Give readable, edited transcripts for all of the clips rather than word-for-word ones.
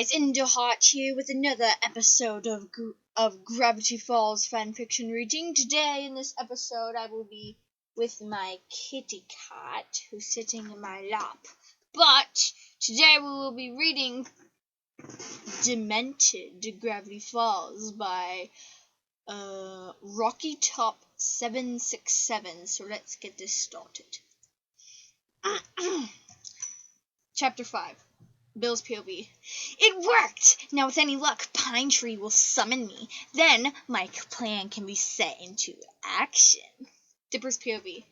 guys, Enderheart here with another episode of Gravity Falls fanfiction reading. Today in this episode I will be with my kitty cat who's sitting in my lap. But today we will be reading Demented Gravity Falls by RockyTop767. So let's get this started. Chapter 5. Bill's POV. It worked! Now with any luck, Pine Tree will summon me. Then my plan can be set into action. Dipper's POV.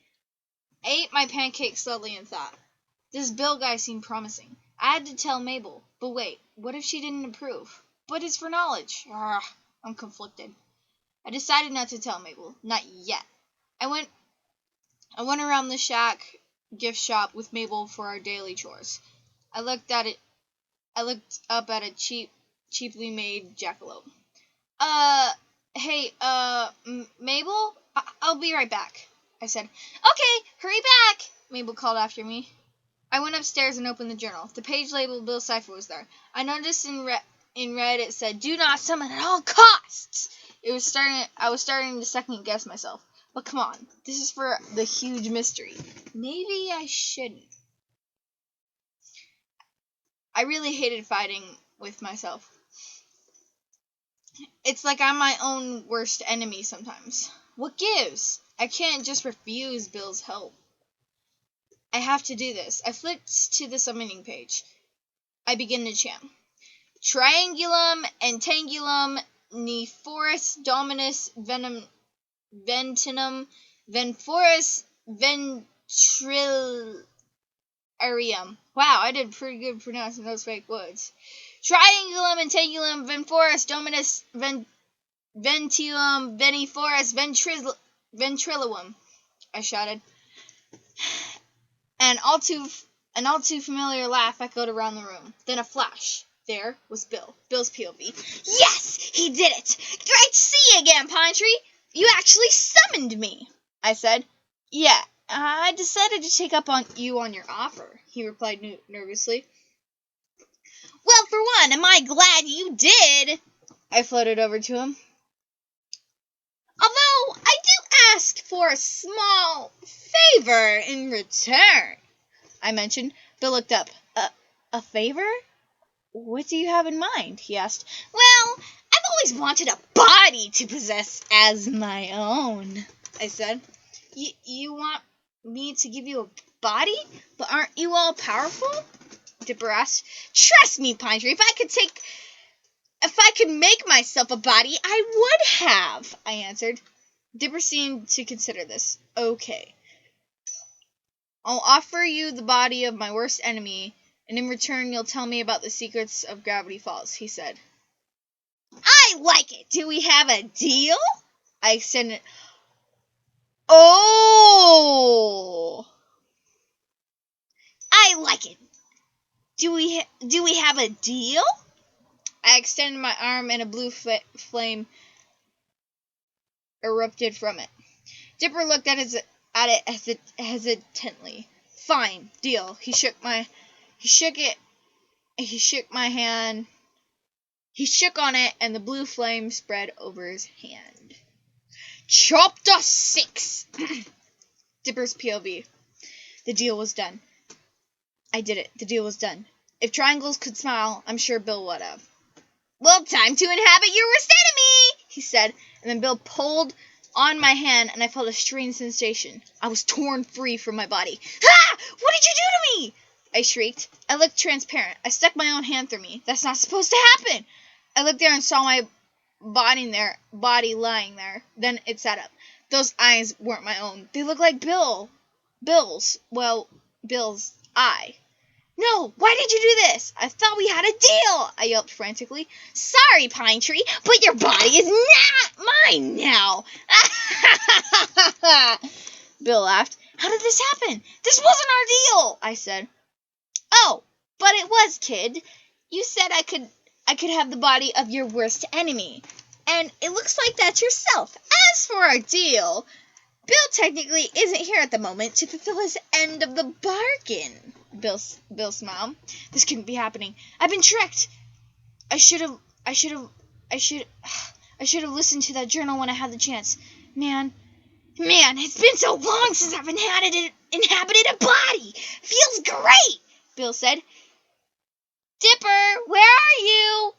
I ate my pancake slowly and thought, this Bill guy seemed promising. I had to tell Mabel. But wait, what if she didn't approve? But it's for knowledge. I'm conflicted. I decided not to tell Mabel. Not yet. I went around the shack gift shop with Mabel for our daily chores. I looked up at a cheaply made jackalope. Hey, Mabel? I'll be right back, I said. Okay, hurry back, Mabel called after me. I went upstairs and opened the journal. The page labeled Bill Cipher was there. I noticed in red it said, do not summon at all costs. I was starting to second guess myself. But come on, this is for the huge mystery. Maybe I shouldn't. I really hated fighting with myself. It's like I'm my own worst enemy sometimes. What gives? I can't just refuse Bill's help. I have to do this. I flipped to the summoning page. I begin to chant. Triangulum, Entangulum, Nephorus, Dominus, Ventinum, Venforus, Ventrillarium. Wow, I did pretty good pronouncing those fake words. Triangulum, Entangulum, Venforus, Dominus, Ventilum, Veniforus, Ventrillum, I shouted. An all too familiar laugh echoed around the room. Then a flash. There was Bill. Bill's POV. Yes! He did it! Great to see you again, Pine Tree! You actually summoned me, I said. Yeah, I decided to take up on your offer, he replied nervously. Well, for one, am I glad you did, I floated over to him. Although, I do ask for a small favor in return, I mentioned. Bill looked up. A favor? What do you have in mind? He asked. Well, I've always wanted a body to possess as my own, I said. You want me to give you a body? But aren't you all powerful? Dipper asked. Trust me, Pine Tree, if I could make myself a body, I would have, I answered. Dipper seemed to consider this. Okay. I'll offer you the body of my worst enemy, and in return you'll tell me about the secrets of Gravity Falls, he said. I like it. Do we have a deal? I extended. Oh! I like it. Do we have a deal? I extended my arm and a blue flame erupted from it. Dipper looked at it hesitantly. Fine, deal. He shook my hand. He shook on it, and the blue flame spread over his hand. Chapter 6. Dipper's POV. The deal was done. I did it. The deal was done. If triangles could smile, I'm sure Bill would have. Well, time to inhabit your worst enemy, he said, and then Bill pulled on my hand, and I felt a strange sensation. I was torn free from my body. Ah! What did you do to me? I shrieked. I looked transparent. I stuck my own hand through me. That's not supposed to happen. I looked there and saw my body lying there. Then it sat up. Those eyes weren't my own. They looked like Bill's eye. No, why did you do this? I thought we had a deal, I yelped frantically. Sorry, Pine Tree, but your body is not mine now. Bill laughed. How did this happen? This wasn't our deal, I said. Oh, but it was, kid. You said I could have the body of your worst enemy. And it looks like that's yourself. As for our deal, Bill technically isn't here at the moment to fulfill his end of the bargain. Bill smiled. This couldn't be happening. I've been tricked. I should have listened to that journal when I had the chance. Man, it's been so long since I've inhabited a body. Feels great, Bill said. Dipper, where are you?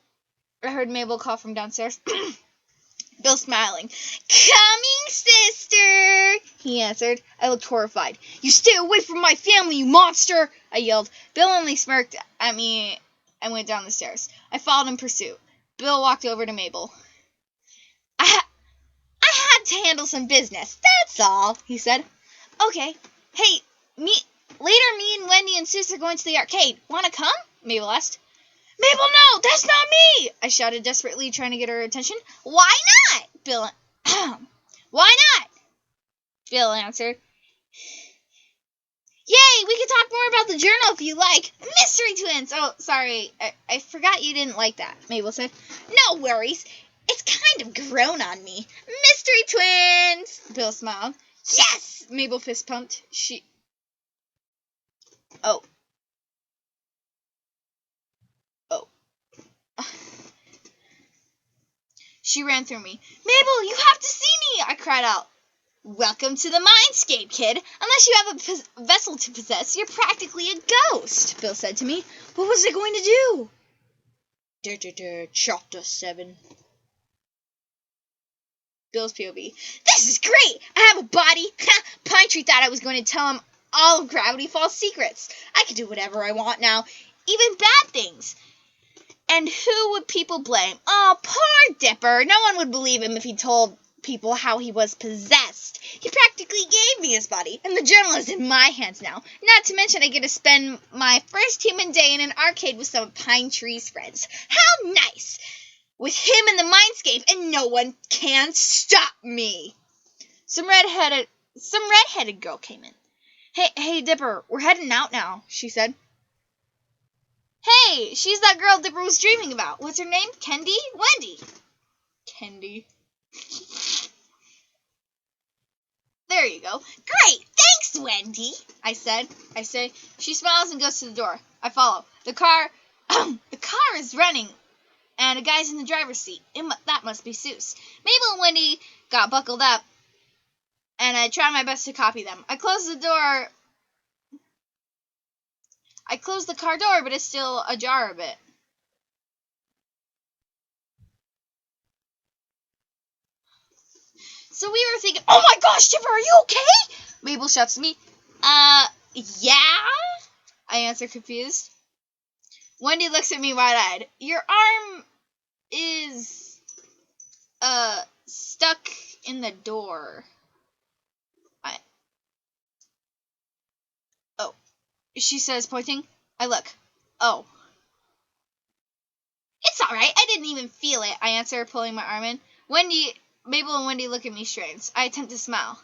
I heard Mabel call from downstairs. Bill smiling. Coming, sister, he answered. I looked horrified. You stay away from my family, you monster, I yelled. Bill only smirked at me and went down the stairs. I followed in pursuit. Bill walked over to Mabel. I had to handle some business, that's all, he said. Okay. Hey, later me and Wendy and Sis are going to the arcade. Wanna come? Mabel asked. Mabel, no, that's not me, I shouted desperately, trying to get her attention. Why not? Bill. Why not? Bill answered. Yay, we can talk more about the journal if you like. Mystery twins. Oh, sorry, I forgot you didn't like that, Mabel said. No worries. It's kind of grown on me. Mystery twins, Bill smiled. Yes, Mabel fist pumped. Oh. She ran through me. Mabel, you have to see me, I cried out. Welcome to the mindscape, kid. Unless you have a vessel to possess, you're practically a ghost, Bill said to me. What was I going to do? Chapter 7. Bill's POV. This is great! I have a body. Pine Tree thought I was going to tell him all of Gravity Falls' secrets. I can do whatever I want now, even bad things. And who would people blame? Oh, poor Dipper. No one would believe him if he told people how he was possessed. He practically gave me his body, and the journal is in my hands now. Not to mention I get to spend my first human day in an arcade with some of Pine Tree's friends. How nice! With him in the mindscape, and no one can stop me. Some redheaded girl came in. Hey, Dipper, we're heading out now, she said. Hey, she's that girl Dipper was dreaming about. What's her name? Kendi? Wendy. Kendi. There you go. Great, thanks, Wendy, I say. She smiles and goes to the door. I follow. The car is running, and a guy's in the driver's seat. That must be Seuss. Mabel and Wendy got buckled up, and I tried my best to copy them. I closed the car door, but it's still ajar a bit. So we were thinking, oh my gosh, Dipper, are you okay? Mabel shouts to me. Yeah? I answer confused. Wendy looks at me wide-eyed. Your arm is, stuck in the door. Oh, she says, pointing. I look. Oh. It's alright, I didn't even feel it, I answer, pulling my arm in. Mabel and Wendy look at me strange. I attempt to smile.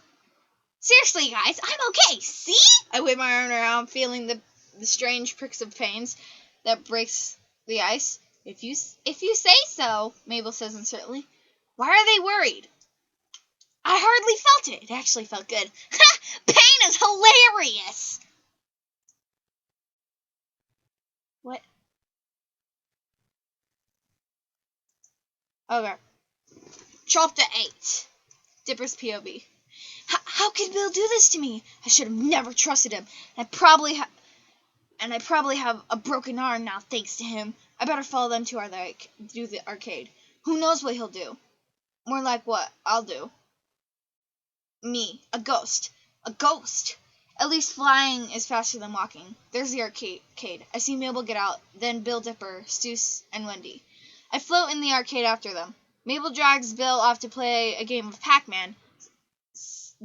Seriously, guys, I'm okay, see? I wave my arm around, feeling the strange pricks of pains that breaks the ice. If you say so, Mabel says uncertainly. Why are they worried? I hardly felt it. It actually felt good. Ha! Pain is hilarious! What? Okay. Chapter 8. Dipper's POV. How could Bill do this to me? I should have never trusted him. I probably have a broken arm now, thanks to him. I better follow them to the arcade. Who knows what he'll do? More like what I'll do. Me, a ghost. A ghost. At least flying is faster than walking. There's the arcade. I see Mabel get out, then Bill, Dipper, Seuss, and Wendy. I float in the arcade after them. Mabel drags Bill off to play a game of Pac-Man.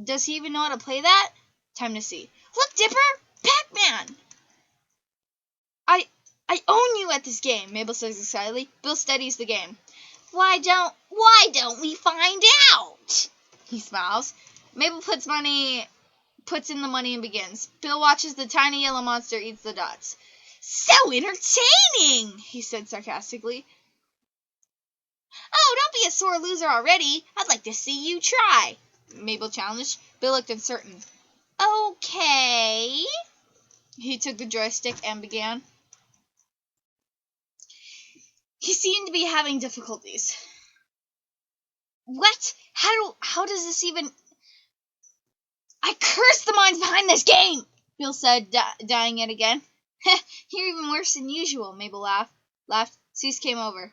Does he even know how to play that? Time to see. Look, Dipper! Pac-Man! I own you at this game, Mabel says excitedly. Bill steadies the game. Why don't we find out? He smiles. Mabel puts in the money and begins. Bill watches the tiny yellow monster eats the dots. So entertaining, he said sarcastically. Oh, don't be a sore loser already. I'd like to see you try, Mabel challenged. Bill looked uncertain. Okay. He took the joystick and began. He seemed to be having difficulties. What? How does this even... I curse the minds behind this game, Bill said, dying it again. You're even worse than usual, Mabel laughed. Cease came over.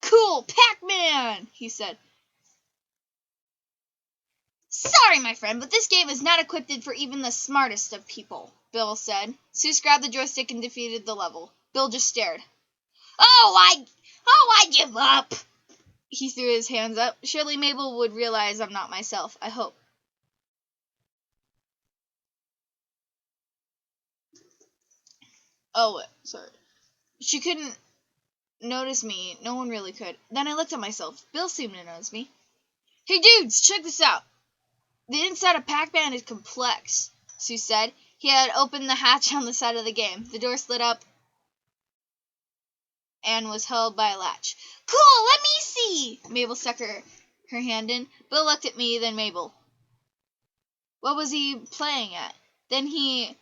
Cool, Pac-Man, he said. Sorry, my friend, but this game is not equipped for even the smartest of people, Bill said. Seuss grabbed the joystick and defeated the level. Bill just stared. I give up. He threw his hands up. Surely Mabel would realize I'm not myself, I hope. Oh, sorry. She couldn't notice me. No one really could. Then I looked at myself. Bill seemed to notice me. Hey, dudes, check this out. The inside of Pac-Man is complex, Sue said. He had opened the hatch on the side of the game. The door slid up and was held by a latch. Cool, let me see! Mabel stuck her hand in. Bill looked at me, then Mabel. What was he playing at? Then he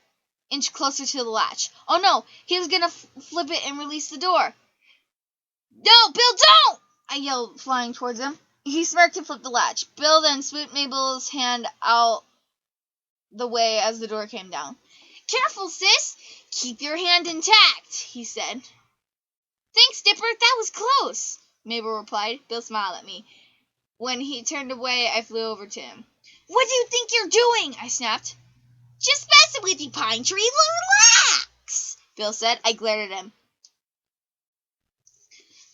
inched closer to the latch. Oh no, he was gonna flip it and release the door. No, Bill, don't! I yelled, flying towards him. He smirked and flipped the latch. Bill then swooped Mabel's hand out the way as the door came down. Careful, sis! Keep your hand intact, he said. Thanks, Dipper, that was close, Mabel replied. Bill smiled at me. When he turned away, I flew over to him. What do you think you're doing? I snapped. Just messing with you, Pine Tree. Relax, Bill said. I glared at him.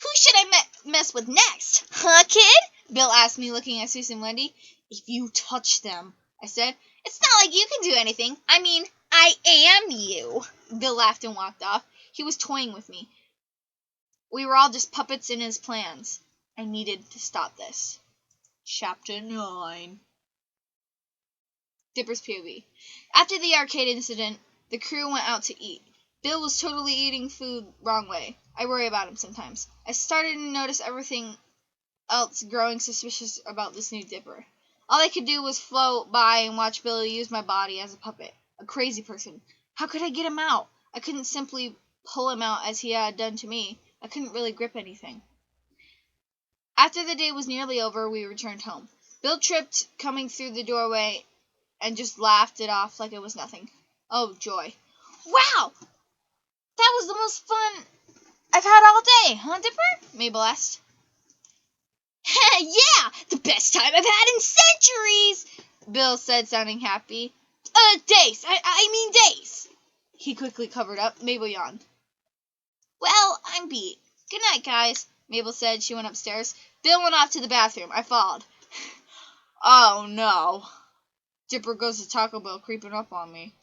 Who should I mess with next? Huh, kid? Bill asked me, looking at Susan and Wendy. If you touch them, I said. It's not like you can do anything. I mean, I am you. Bill laughed and walked off. He was toying with me. We were all just puppets in his plans. I needed to stop this. Chapter 9. Dipper's POV. After the arcade incident, the crew went out to eat. Bill was totally eating food wrong way. I worry about him sometimes. I started to notice everything else growing suspicious about this new Dipper. All I could do was float by and watch Bill use my body as a puppet. A crazy person. How could I get him out? I couldn't simply pull him out as he had done to me. I couldn't really grip anything. After the day was nearly over, we returned home. Bill tripped coming through the doorway and just laughed it off like it was nothing. Oh, joy. Wow! That was the most fun I've had all day, huh, Dipper? Mabel asked. Yeah, the best time I've had in centuries, Bill said, sounding happy. Days. I mean days. He quickly covered up. Mabel yawned. Well, I'm beat. Good night, guys, Mabel said. She went upstairs. Bill went off to the bathroom. I followed. Oh, no. Dipper goes to Taco Bell creeping up on me.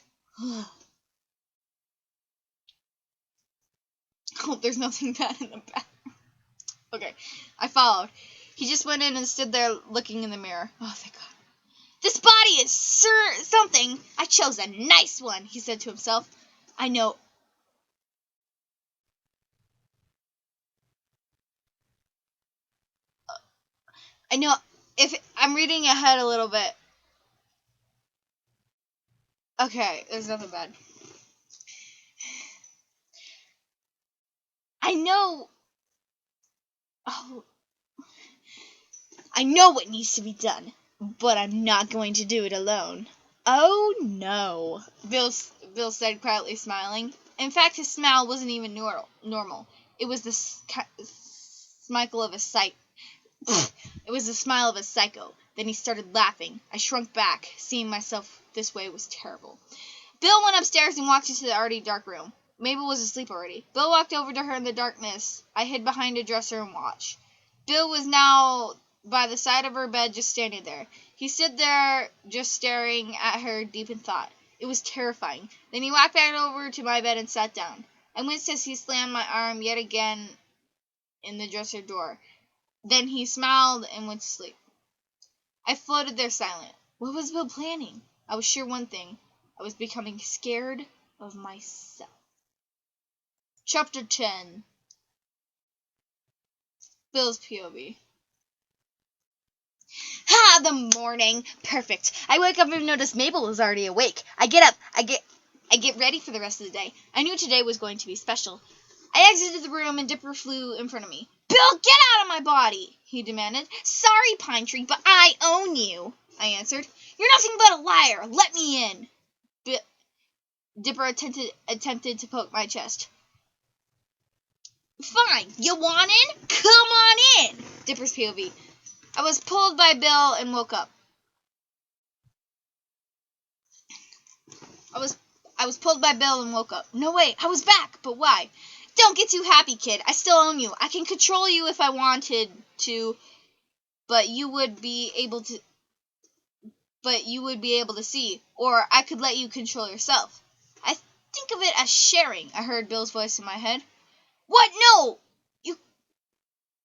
Hope there's nothing bad in the bathroom. Okay, I followed. He just went in and stood there looking in the mirror. Oh, thank God. This body is something. I chose a nice one, he said to himself. I know if I'm reading ahead a little bit. Okay, there's nothing bad. I know what needs to be done, but I'm not going to do it alone. Oh, no, Bill said, quietly smiling. In fact, his smile wasn't even normal. It was the smile of a psycho. Then he started laughing. I shrunk back. Seeing myself this way was terrible. Bill went upstairs and walked into the already dark room. Mabel was asleep already. Bill walked over to her in the darkness. I hid behind a dresser and watched. Bill was now by the side of her bed, just standing there. He stood there, just staring at her, deep in thought. It was terrifying. Then he walked back over to my bed and sat down. I winced as he slammed my arm yet again in the dresser door. Then he smiled and went to sleep. I floated there silent. What was Bill planning? I was sure one thing. I was becoming scared of myself. Chapter 10. Bill's POV. The morning. Perfect. I wake up and notice Mabel is already awake. I get up. I get ready for the rest of the day. I knew today was going to be special. I exited the room and Dipper flew in front of me. Bill, get out of my body, he demanded. Sorry, Pine Tree, but I own you, I answered. You're nothing but a liar. Let me in. Dipper attempted to poke my chest. Fine, you want in? Come on in, Dipper's POV. I was pulled by Bill and woke up. I was pulled by Bill and woke up. No way, I was back, but why? Don't get too happy, kid. I still own you. I can control you if I wanted to, but you would be able to see, or I could let you control yourself. I think of it as sharing, I heard Bill's voice in my head. What? No!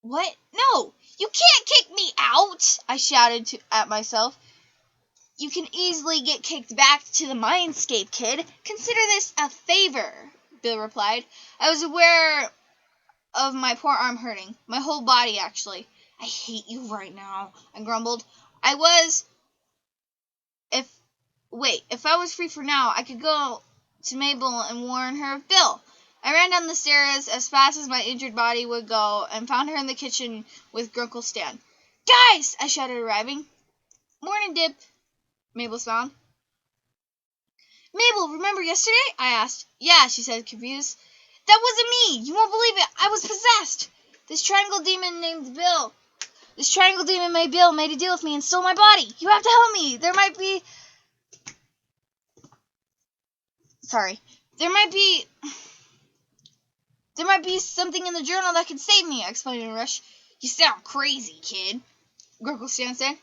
What? No! You can't kick me out! I shouted at myself. You can easily get kicked back to the mindscape, kid. Consider this a favor, Bill replied. I was aware of my poor arm hurting. My whole body, actually. I hate you right now, I grumbled. If I was free for now, I could go to Mabel and warn her of Bill. I ran down the stairs as fast as my injured body would go and found her in the kitchen with Grunkle Stan. Guys! I shouted, arriving. Morning, Dip, Mabel smiled. Mabel, remember yesterday? I asked. Yeah, she said, confused. That wasn't me! You won't believe it! I was possessed! This triangle demon made Bill made a deal with me and stole my body! You have to help me! There might be something in the journal that could save me, I explained in a rush. You sound crazy, kid, Grunkle Stan said.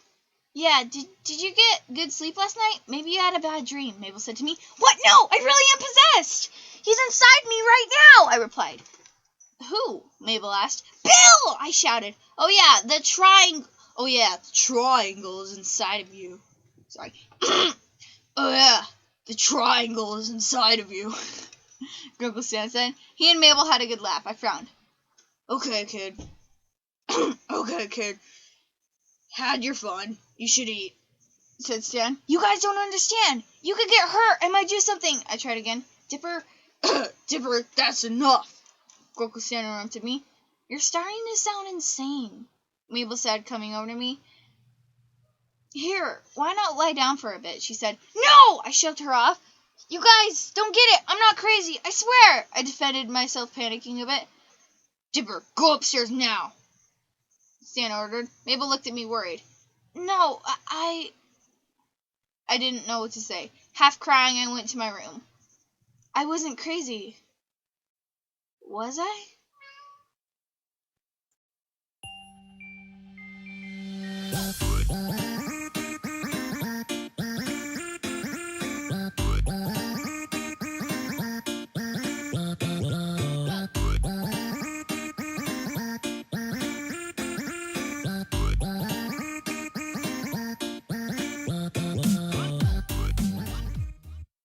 Yeah, did you get good sleep last night? Maybe you had a bad dream, Mabel said to me. What? No, I really am possessed! He's inside me right now, I replied. Who? Mabel asked. Bill! I shouted. Oh yeah, the triangle is inside of you. Sorry. Oh yeah, the triangle is inside of you, Grunkle Stan said. He and Mabel had a good laugh. I frowned. Okay, kid. Okay, kid. Had your fun. You should eat, said Stan. You guys don't understand. You could get hurt. I might do something. I tried again. Dipper, that's enough, Grunkle Stan interrupted me. You're starting to sound insane, Mabel said, coming over to me. Here, why not lie down for a bit, she said. No! I shoved her off. You guys, don't get it. I'm not crazy. I swear. I defended myself, panicking a bit. Dipper, go upstairs now, Stan ordered. Mabel looked at me worried. No, I didn't know what to say. Half crying, I went to my room. I wasn't crazy. Was I?